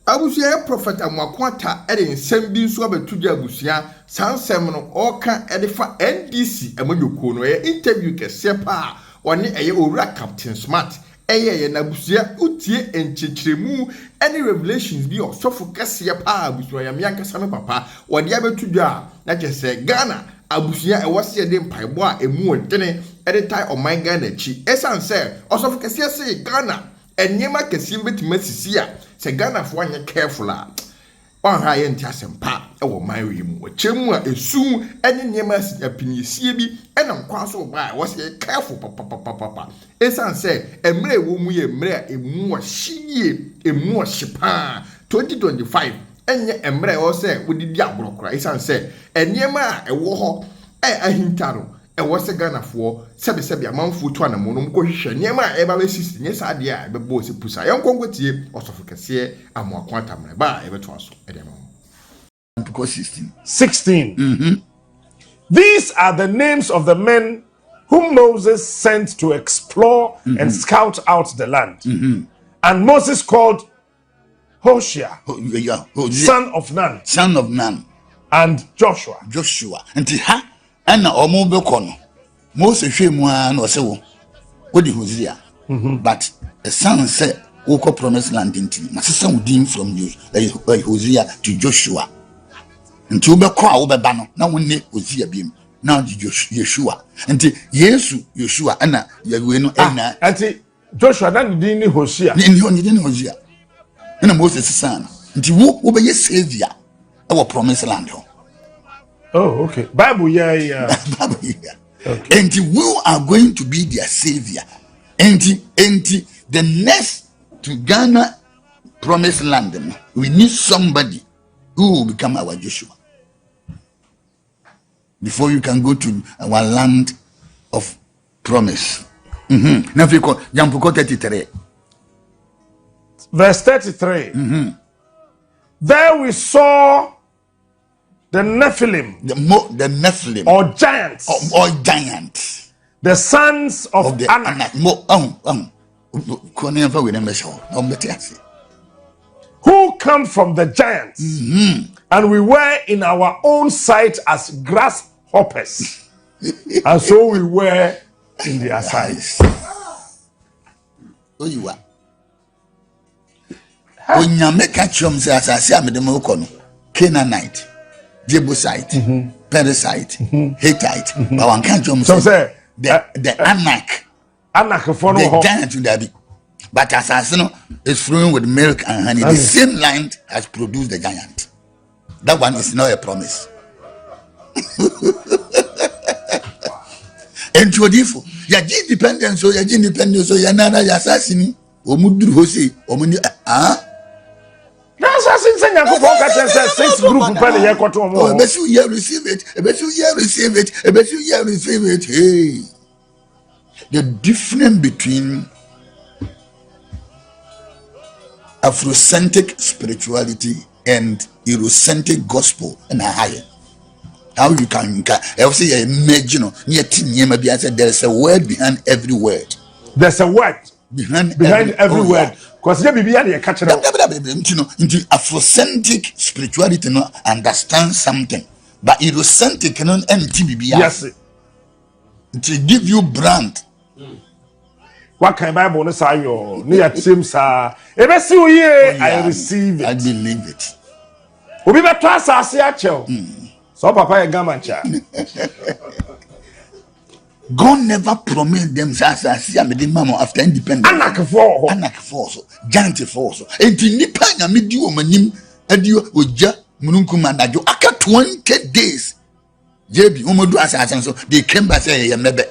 Abusia prophet Amoako Atta ede nsem bi nso abetuja abusia sansem no oka ede fa NDC emanyoko no interview kese pa woni eye owura Captain Smart eye na abusia utie enchichiremu any revelations bi osofo kese pa abusia ya miankasa me papa wodi abetuja na chese Ghana abusia ewose de mpaebo a emu odene ede tai oman Ghana chi esanse osofo kese se Ghana enyema kese betimasi a se Ghana fo anya careful a on ha ye ntiasempa e wo manwe mu chemu a esu ene nyema apinisie bi ena nkwa so ba wo se careful papa esanse emre wo mu ye emre emu wo hie emu wo hyepa 2025 enye emre wo se wodidi aborokora esanse enyema a ewo ho ahintaro ewo se Ghana fo sebe amanfo to anamo no mko hwehwe nyema e ba besisi nye saade a be bo se pusa yenkongwetie osofo kese Amoako Atta mre ba e beto aso e dem because 16. These are the names of the men whom Moses sent to explore and scout out the land. And Moses called Hoshea, son of Nun, and Joshua. And ha ana omo be kono Moses hwemu a na ose wo wodi Hosea but the son said woko promised land inti masesa wudin from you Hosea to Joshua nti wo be ko a wo be ba no na wonne Hosea biem na Yeshua nti Yeshua ana yawe no ena nti Joshua dan din ni Hosea ni Hosea na Moses son nti wo be ye savior e wo promised land ho. Oh, okay. Bible, yeah. Bible, yeah. Okay. And we are going to be their savior. And the next to Ghana promised land, we need somebody who will become our Joshua. Before you can go to our land of promise. Now if you call Jump 33. Verse 33. There we saw the Nephilim, the Nephilim, or giants, the sons of the Anak, who come from the giants, and we were in our own sight as grasshoppers, and so we were in their sight. Oh, you are. When you make a chum, says I say, Canaanite. Jebusite, Perizite, Hittite, but one can't jump. So say the Anak the giant to that. But Assassino is flowing with milk and honey. The same line has produced the giant. That one is not a promise. And to differ, ya independence, so ya independence, so ya nana ya assassin, or Mudu Hosi, or Muni since I got 6 group I bet you receive it. I bet you receive it. Hey, the difference between Afrocentric spirituality and Eurocentric gospel and higher. How you can I say imagine maybe I said there's a word behind every word. There's a word behind every word. Because you be catch it into Afrocentric spirituality no understand something, but Eurocentric cannot MTBB. Yes, to give you brand. What kind of Bible is your near teams are? I receive it. I believe it. We be better as I say, so Papa Gamacha. God never promised them after independence. Anak force, giant force. And nipa na medi o manim adio oja mununkum anajo aka 20 days. Jebi umodu asasan so they came back say mebe.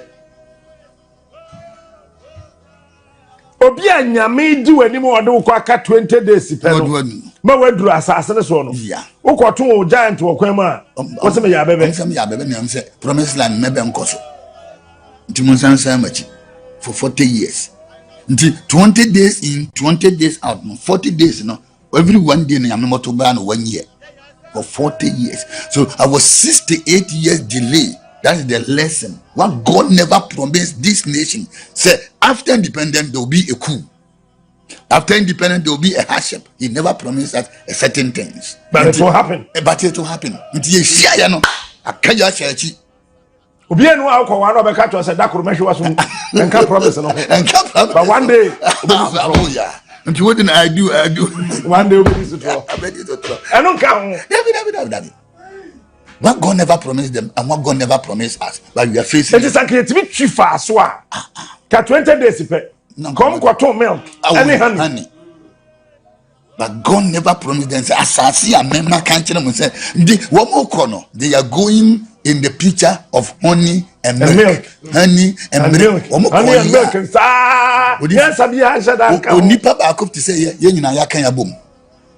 Obi anyame di wani mo ode ukọ aka 20 days pelo. Ma waduru asasan so no. Yeah. Ukoto o giant wo kwan ma. Wo se me ya bebe. Nsem ya bebe na say promised land mebe nkoso. For 40 years. Until 20 days in, 20 days out, 40 days, every 1 day, I'm not 1 year. For 40 years. So I was 68 years delay. That is the lesson. What God never promised this nation. Said after independence, there will be a coup. After independence, there will be a hardship. He never promised us a certain things. But it will happen. But it will happen. It is share no. I can't just share. Obi enu akọ wa no be catch us that kurumehwe waso enka promise no. Enka promise. But one day, oh yeah. And what did I do? One day obi is to. I bet it to. I don't count. David. What God never promised them and what God never promised us, but we are facing. It is a creative chief as well. Ka 20 days pe. Come quarter milk. Any honey. But God never promised them. Say, "Asasi amema can't tell them." Say, "One more corner. They are going in the picture of honey and milk. Honey and milk. Honey and milk. Yes, I be answer that. Onipa ba akop to say, "Ye nyina ya kan ya bom."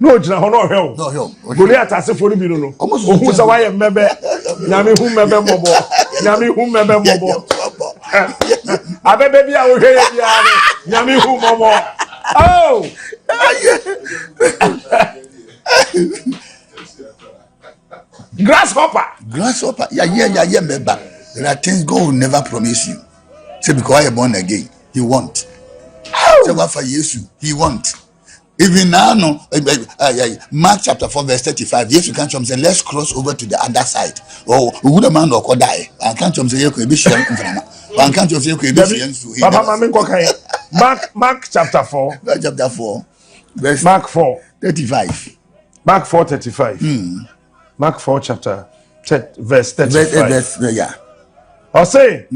No, jina hono hell. No hell. Goliath asefo ni bi no. Ohun sa waye mebe. Nyame hu mebe mobo. Nyame hu mebe mobo. Abebe bia wo hwe ya bia ni. Nyame hu mobo. Oh. Grasshopper. Yeah, member. There are things God will never promise you. Say because you're born again, He won't. Say what for Jesus, He won't. Even now, no. Mark chapter 4 verse 35. Jesus can't come say, let's cross over to the other side. Oh, we would a man or could die. I can't come say you could be sure. I can't just say you could be Mark chapter 4. Chapter 4. Verse Mark 4 35. Mark 4:35. Mark 4 chapter verse 35. Yeah. Or say,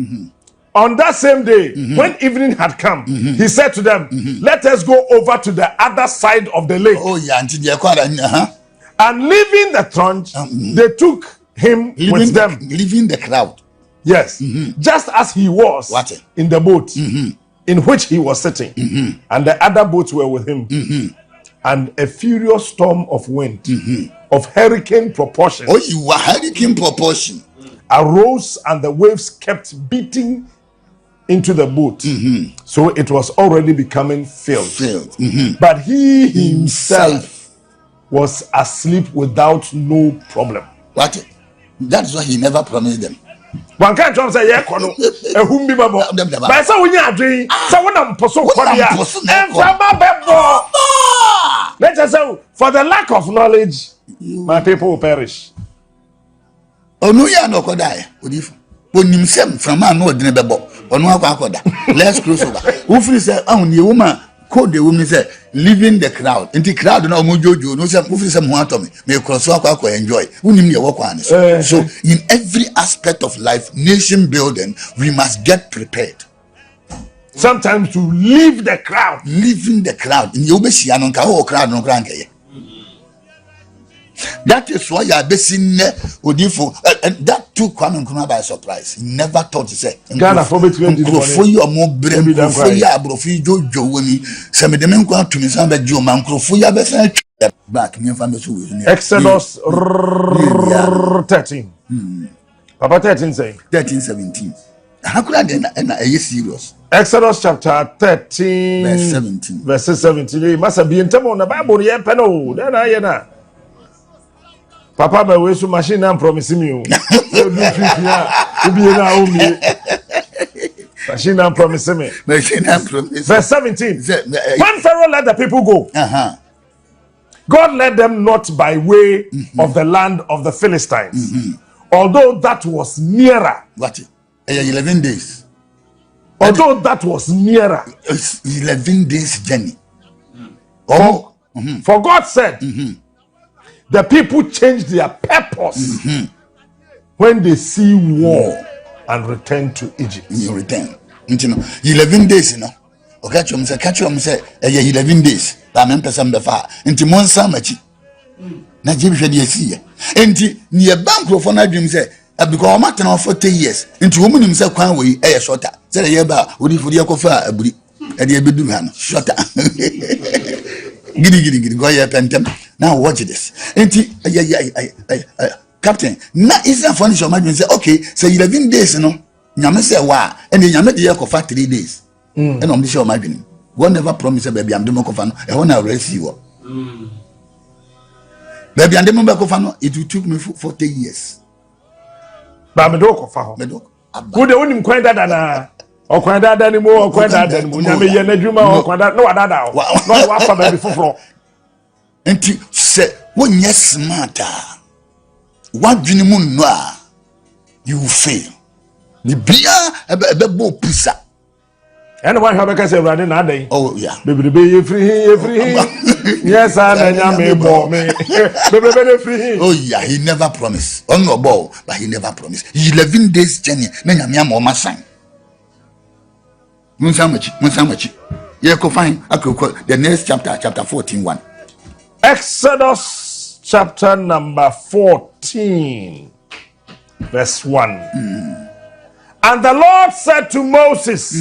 on that same day, when evening had come, he said to them, let us go over to the other side of the lake. Oh, yeah, and leaving the throng, they took him with them. Leaving the crowd. Yes. Just as he was in the boat in which he was sitting, and the other boats were with him. And a furious storm of wind, of hurricane proportion. Oh, you were hurricane proportion. Arose, and the waves kept beating into the boat. So it was already becoming filled. But he himself was asleep without no problem. What? That's why he never promised them. One can't say, yeah, Kono, a whom be babo. But so when you are dreaming, someone am poso Korea, and from my bebo. Let us say, for the lack of knowledge, my people will perish. Oh, no, you are not going to die. When you say, from man, no, didn't bebo, or no, let's cross over. Who feels that only a woman called the woman say, leaving the crowd. And the crowd, no, Mojo, no, some who feels some want to me, may cross walk enjoy. Who need walk on. So, in every aspect of life, nation building, we must get prepared. Sometimes to leave the crowd. Leaving the crowd. In your best, I don't crowd, no crank. That is why you are basing and that took Kwame by surprise. He never thought to say Ghana for you are more brave for you Jojo when he some of them go to me some Joe man for you back me family Exodus 13. Papa 13 say 13:17. How could I then serious? Exodus chapter 13 verse 17. Verse 17. It must be in time on the Bible. Yeah, peno. Then I na. Papa, by way to machine and promising you. Machine and promising me. Verse 17. When Pharaoh let the people go, God led them not by way of the land of the Philistines, although that was nearer. What? 11 days. Although that was nearer. 11 days journey. For God said, the people change their purpose when they see war and return to Egypt. You return. 11 days, you know. Okay, catch you say 11 days. I mean, person before. Into Monsa Machi. Na Jim Shady see. Enti near Bankrophone, I dream say, because I'm not now 40 years. Into woman himself, can we a shorter. Said a year about would you for your coffee a bri at the Beduhan shorter. Giddy, go here, pentem. Now watch this. Captain, now it's not funny. So imagine say, okay, so 11 days, you know. Nyame say wow, and then Nyame dey for 3 days. And I'm sure imagine. God never promised baby I'm demo kofano. I want to arrest you. Baby I'm demo kofano. It will took me 40 years. Ba me do kofa ho. Me do. Who dey onim kwenda da na. Okwanda dani mo okwanda dani mo nyame ye na dwuma okwanda no wadada o no wa fa baby foforo enti se wonye smarta wadwene mu no a you fail ni bia ebe bo pisa and one have ka say brade na adan oh yeah baby be ye free yes na nyame bo me baby free oh yeah he never promised on no ball but he never promised 11 days journey na nyame am o masan Munsamachi. Yeah, go find the next chapter 14:1. Exodus chapter number 14, verse 1. And the Lord said to Moses,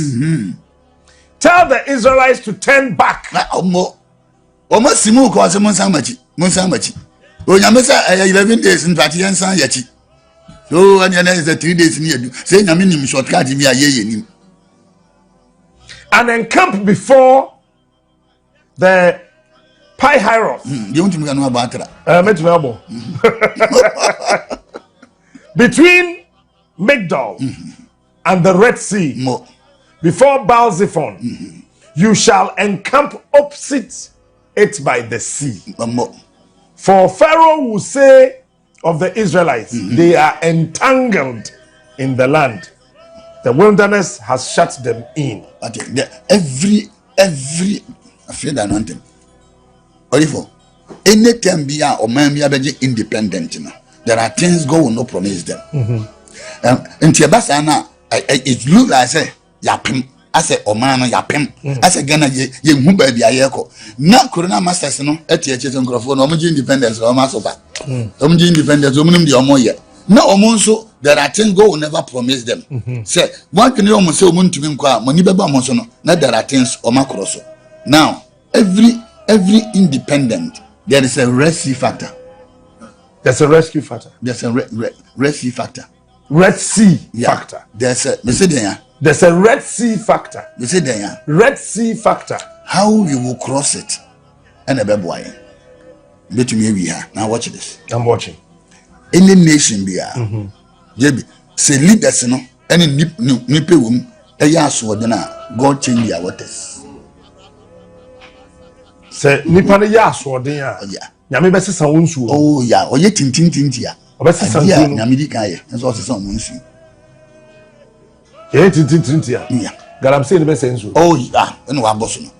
tell the Israelites to turn back. Almost simu ko se munsamachi. O nyame say 11 days in fact yansan yachi. So and is the 3 days near do. Say nyame nim shortcut mi aye nim. And encamp before the Pi-Hahiroth. You want to know about that? Between Migdol and the Red Sea, before Baal-zephon, you shall encamp opposite it by the sea. For Pharaoh will say of the Israelites, they are entangled in the land. The wilderness has shut them in. But every afraid that nothing. Or anytime be or man be independent, there are things God will not promise them. And Tiabasana, it look like I say yapim. I say Omano yapim. I say Ghana ye mumba be ayeko. Now Corona Masters no etiaches on microphone, Omuji independence or masoba. Omuji independence, Omunum the Omoya. Now Omonso, there are things God will never promise them. Say, one can almost say Omun to me kwa Monibaba Monsono, not there are things Omakroso. Now, every independent, there is a Red Sea factor. There's a rescue factor. There's a Red Sea factor. Red Sea factor. There's a There's a Red Sea factor. Red Sea factor. How you will cross it? And a baby. Let me be here. Now watch this. I'm watching. Any nation be here. Jebi say leaders no any nipe wom eyaso de na God change their waters. Say nipa ne yaso de a. Nyame be sesa wonsu. Oh yeah, oye tintintintia. Obesesa nsu. Nyame di kan ye. Enso sesa wonsu. Tintintintia. Yeah. Galamse ne be sensu. Oh yeah, eno wa boso no.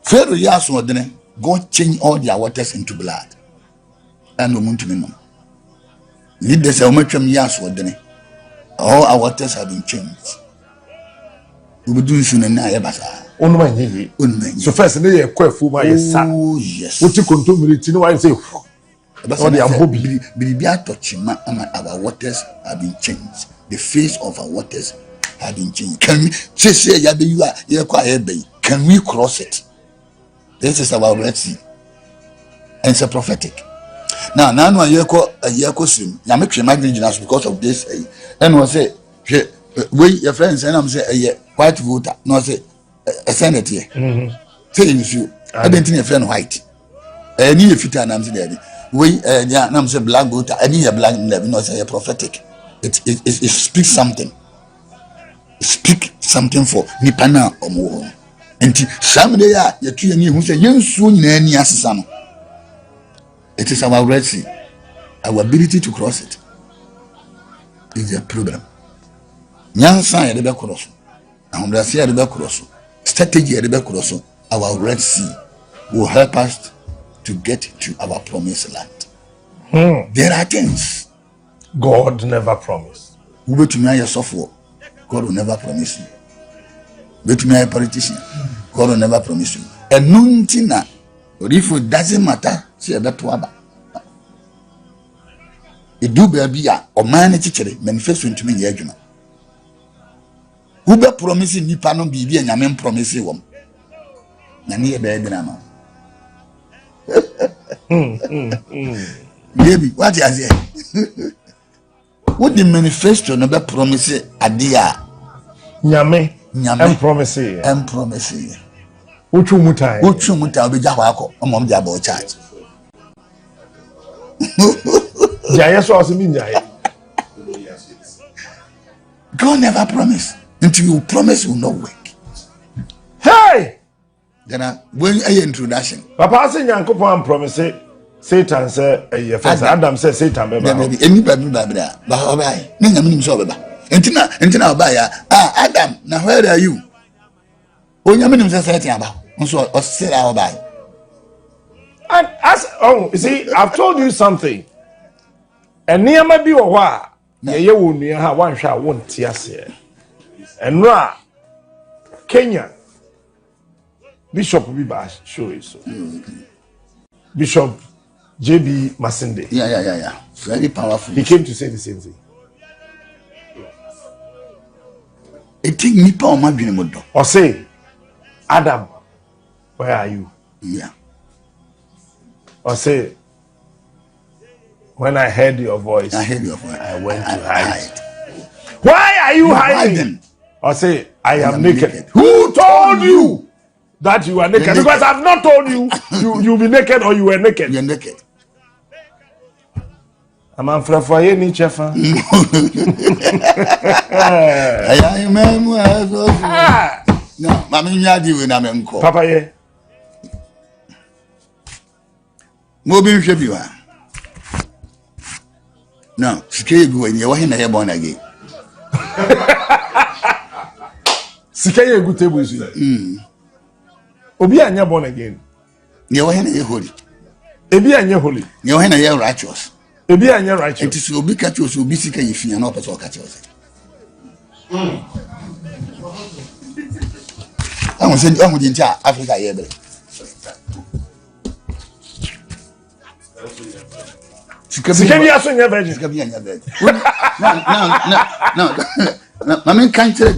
Pharaoh yaso de ne God change all their waters into blood. And omuntu me no. Leaders are matcham yaso de ne. All our waters have been changed. We will do soon and I basa. So first they kwefu ma yesa. Oh yes. What you control tinu wa say. But our waters have been changed. The face of our waters have been changed. Can we cross it? This is our Red Sea. And it's a prophetic. Now a year soon. You make your mind because of this. And was say, we your friends and I'm say white voter. No say a senate here. Saying you, I don't think a friend white. I need a fit and I'm saying, we I'm say black voter. I need a black level. No say a prophetic. It speaks something. It speak something for Nipana or more. And someday you two and you say you soon any asano. It is our Red Sea. Our ability to cross it is a problem. Nyansa ya debe cross. Ahombrasi ya debe cross. Strategy ya debe cross. Our Red Sea will help us to get to our promised land. There are things God never promised. Who bet to me a software, God will never promise you. Bet to me a politician, God will never promise you. And nothing, but if it doesn't matter, see that waba. It do be or man teacher manifesto to me yajuna. Who be promising ni panon bibi and yamen promise you. Nani a bad drama. Baby, what is it? What the manifesto never promise a dear Nyame promise Uchumuta be Jawako among the about church. God never promised. until you promise will not work. Hey! Then when I introduction. Papa say Nyankopon promise Satan say Adam say Satan beba. Maybe anybody babra. Ba bye. Na nyame so beba. Entina ba ya. Adam, now where are you? O nyame nim say Satan aba. Nso o say that bye. You see, I've told you something. And near my be wa ye wo nua ha wan hwa won ti ase. Enro a Kenya Bishop Biba show you so. Bishop JB Masinde. Yeah. Very powerful. He came to say the same thing. It take me power ma dwene mo do. Or say, Adam, where are you? Yeah. Or say, when I heard your voice, I heard your voice. I went to hide. Why are you hiding? Or say, I am naked. Who told you that you are naked? Because I've not told you you'll be naked or you were naked. You're naked. I'm afraid for any chefa. No, mami nyadi we na menko. Papa ye. Mo bi nhwe bi wa. No, sikeye bi we wo he na ye born again. Sikeye gu table so. Obi anya born again. Ye wo he na ye holy. Ebi anya holy. Ye wo he na ye righteous. Ebi anya righteous. It is obi catch us obi sikaye fia na opeso catch us. I'm saying, I'm going to Africa. Sikemi aso nya virgin. No. I mean, can't tell